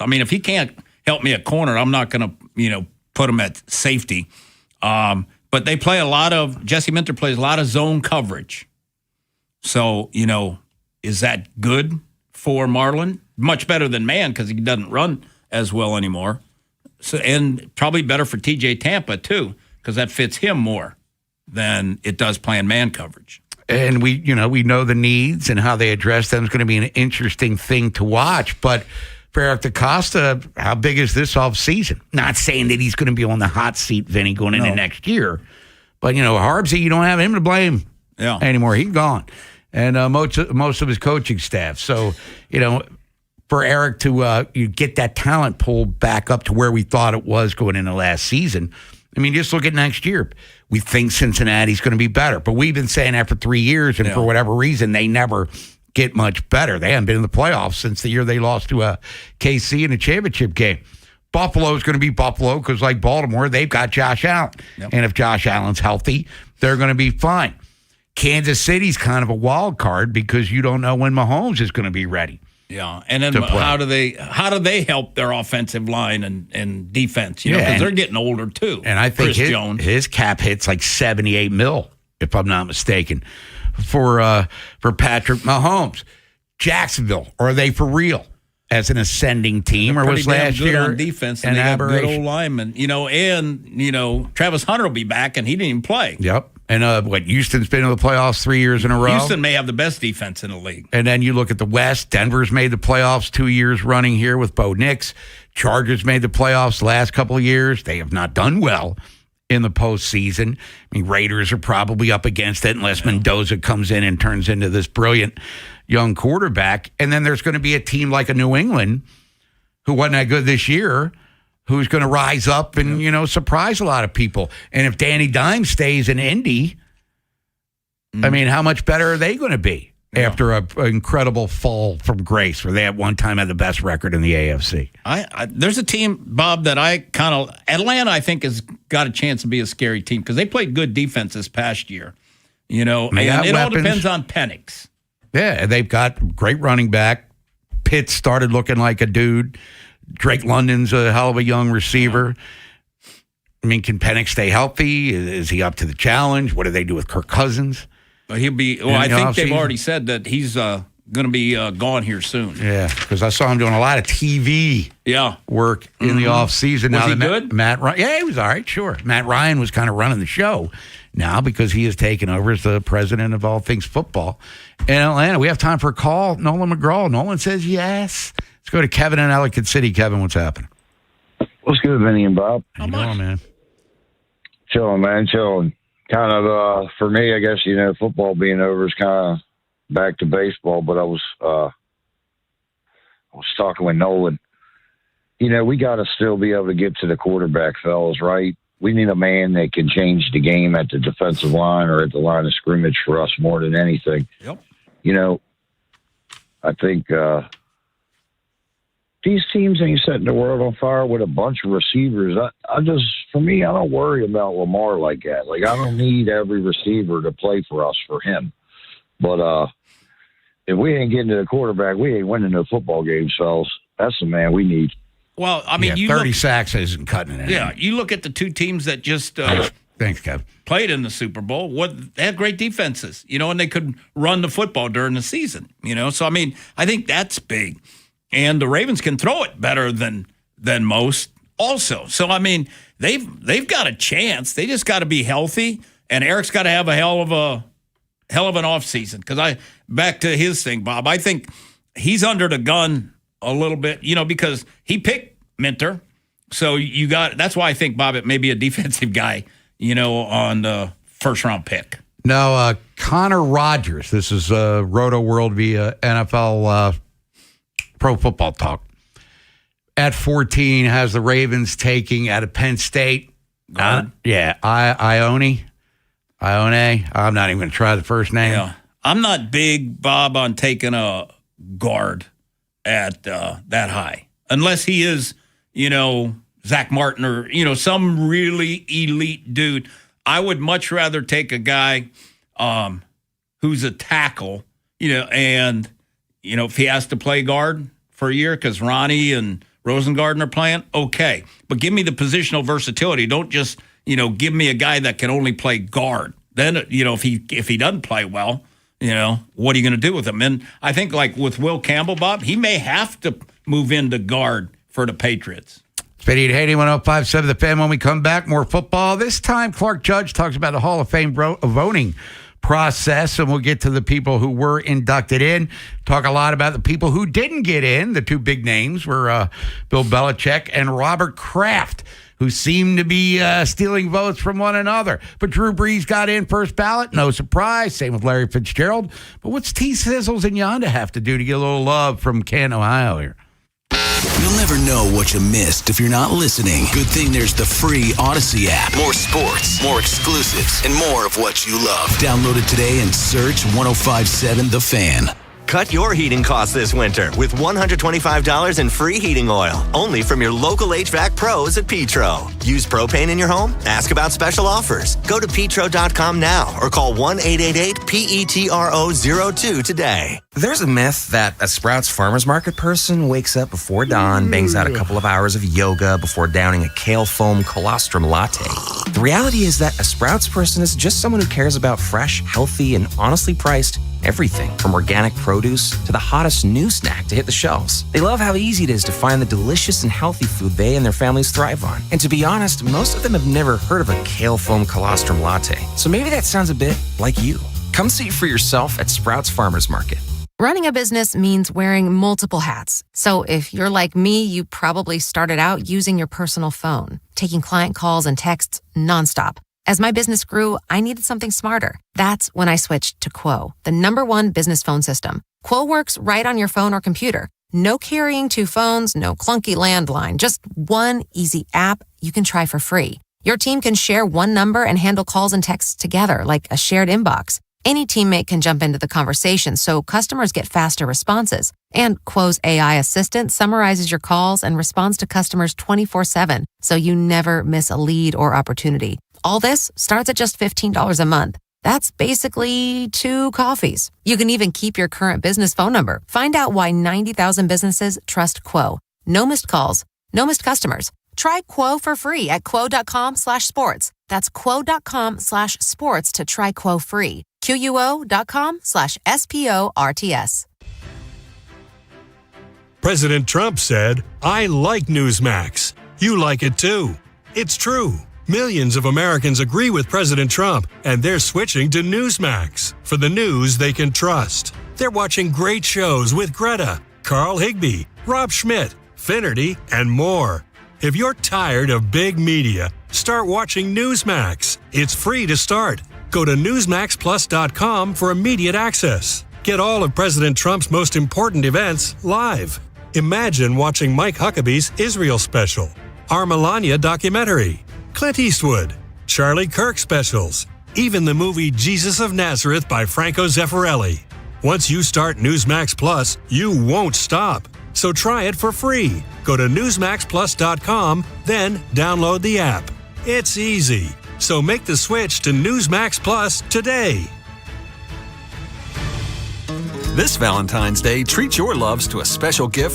I mean, if he can't help me at corner, I'm not going to, put him at safety. But they play Jesse Minter plays a lot of zone coverage. So, is that good for Marlon? Much better than man because he doesn't run as well anymore. So, and probably better for TJ Tampa, too, because that fits him more than it does playing man coverage. And we know the needs and how they address them is going to be an interesting thing to watch. But for Eric DaCosta, how big is this offseason? Not saying that he's going to be on the hot seat, Vinny, going into next year. But, Harbsy, you don't have him to blame anymore. He's gone. And most of his coaching staff. So, for Eric to get that talent pool back up to where we thought it was going into last season, I mean, just look at next year. We think Cincinnati's going to be better. But we've been saying that for 3 years, and for whatever reason, they never get much better. They haven't been in the playoffs since the year they lost to KC in a championship game. Buffalo's going to be Buffalo because, like Baltimore, they've got Josh Allen. Yep. And if Josh Allen's healthy, they're going to be fine. Kansas City's kind of a wild card because you don't know when Mahomes is going to be ready. Yeah, and then how do they help their offensive line and defense? Because they're getting older too. And I think his cap hits like $78 million, if I'm not mistaken, for Patrick Mahomes. Jacksonville, are they for real as an ascending team, or was last year on defense and they got good old linemen? And Travis Hunter will be back, and he didn't even play. Yep. And Houston's been in the playoffs 3 years in a row. Houston may have the best defense in the league. And then you look at the West. Denver's made the playoffs 2 years running here with Bo Nix. Chargers made the playoffs the last couple of years. They have not done well in the postseason. I mean, Raiders are probably up against it unless Mendoza comes in and turns into this brilliant young quarterback. And then there's going to be a team like a New England who wasn't that good this year, who's going to rise up and, surprise a lot of people. And if Danny Dimes stays in Indy, I mean, how much better are they going to be after an incredible fall from grace where they at one time had the best record in the AFC? There's a team, Bob, that Atlanta, I think, has got a chance to be a scary team because they played good defense this past year. And it all depends on Penix. Yeah, they've got great running back. Pitts started looking like a dude. Drake London's a hell of a young receiver. I mean, can Penix stay healthy? Is he up to the challenge? What do they do with Kirk Cousins? He'll be. Well, I think they've already said that he's going to be gone here soon. Yeah, because I saw him doing a lot of TV work in the offseason. Was he good? Matt Ryan, he was all right, sure. Matt Ryan was kind of running the show now because he has taken over as the president of all things football in Atlanta. We have time for a call. Nolan McGraw. Nolan says yes. Let's go to Kevin in Ellicott City. Kevin, what's happening? What's good, Vinny and Bob? How you doing, man? Chilling, man, chilling. Kind of, for me, I guess, football being over is kind of back to baseball, but I was talking with Nolan. We got to still be able to get to the quarterback, fellas, right? We need a man that can change the game at the defensive line or at the line of scrimmage for us more than anything. Yep. I think these teams ain't setting the world on fire with a bunch of receivers. I don't worry about Lamar like that. Like, I don't need every receiver to play for us for him. But if we ain't getting to the quarterback, we ain't winning no football games, fellas. That's the man we need. Well, I mean, 30 sacks isn't cutting it. Yeah, you look at the two teams that just thanks, Kev. Played in the Super Bowl. They had great defenses, and they could run the football during the season, So, I mean, I think that's big. And the Ravens can throw it better than most also. So, I mean, they've got a chance. They just got to be healthy, and Eric's got to have a hell of an offseason. Because back to his thing, Bob, I think he's under the gun a little bit, because he picked Minter. So that's why I think, Bob, it may be a defensive guy, on the first-round pick. Now, Connor Rogers, this is Roto World via NFL Pro Football Talk. At 14, has the Ravens taking out of Penn State. Ione. I'm not even going to try the first name. Yeah. I'm not big, Bob, on taking a guard at that high. Unless he is, Zach Martin or, some really elite dude. I would much rather take a guy who's a tackle, and, if he has to play guard for a year, because Ronnie and Rosengarten are playing, okay. But give me the positional versatility. Don't just, give me a guy that can only play guard. Then, if he doesn't play well, what are you going to do with him? And I think like with Will Campbell, Bob, he may have to move into guard for the Patriots. Vinny Haynie, 105.7 The Fan. When we come back, more football. This time, Clark Judge talks about the Hall of Fame voting process, and we'll get to the people who were inducted in. Talk a lot about the people who didn't get in. The two big names were Bill Belichick and Robert Kraft, who seemed to be stealing votes from one another. But Drew Brees got in first ballot. No surprise. Same with Larry Fitzgerald. But what's T-Sizzles and Yonda have to do to get a little love from Canton, Ohio here? You'll never know what you missed if you're not listening. Good thing there's the free Odyssey app. More sports, more exclusives, and more of what you love. Download it today and search 105.7 The Fan. Cut your heating costs this winter with $125 in free heating oil, only from your local HVAC pros at Petro. Use propane in your home? Ask about special offers. Go to petro.com now or call 1-888-PETRO02 today. There's a myth that a Sprouts Farmers Market person wakes up before dawn, bangs out a couple of hours of yoga before downing a kale foam colostrum latte. The reality is that a Sprouts person is just someone who cares about fresh, healthy, and honestly priced everything from organic produce to the hottest new snack to hit the shelves. They love how easy it is to find the delicious and healthy food they and their families thrive on. And to be honest, most of them have never heard of a kale foam colostrum latte. So maybe that sounds a bit like you. Come see for yourself at Sprouts Farmers Market. Running a business means wearing multiple hats. So if you're like me, you probably started out using your personal phone, taking client calls and texts nonstop. As my business grew, I needed something smarter. That's when I switched to Quo, the #1 business phone system. Quo works right on your phone or computer. No carrying two phones, no clunky landline, just one easy app you can try for free. Your team can share one number and handle calls and texts together like a shared inbox. Any teammate can jump into the conversation so customers get faster responses. And Quo's AI assistant summarizes your calls and responds to customers 24/7, so you never miss a lead or opportunity. All this starts at just $15 a month. That's basically 2 coffees. You can even keep your current business phone number. Find out why 90,000 businesses trust Quo. No missed calls, no missed customers. Try Quo for free at quo.com/sports. That's quo.com/sports to try Quo free. QUO.com/SPORTS. President Trump said, "I like Newsmax. You like it too." It's true. Millions of Americans agree with President Trump, and they're switching to Newsmax for the news they can trust. They're watching great shows with Greta, Carl Higbie, Rob Schmidt, Finnerty, and more. If you're tired of big media, start watching Newsmax. It's free to start. Go to NewsmaxPlus.com for immediate access. Get all of President Trump's most important events live. Imagine watching Mike Huckabee's Israel special, our Melania documentary, Clint Eastwood, Charlie Kirk specials, even the movie Jesus of Nazareth by Franco Zeffirelli. Once you start Newsmax Plus, you won't stop. So try it for free. Go to NewsmaxPlus.com, then download the app. It's easy. So make the switch to Newsmax Plus today. This Valentine's Day, treat your loves to a special gift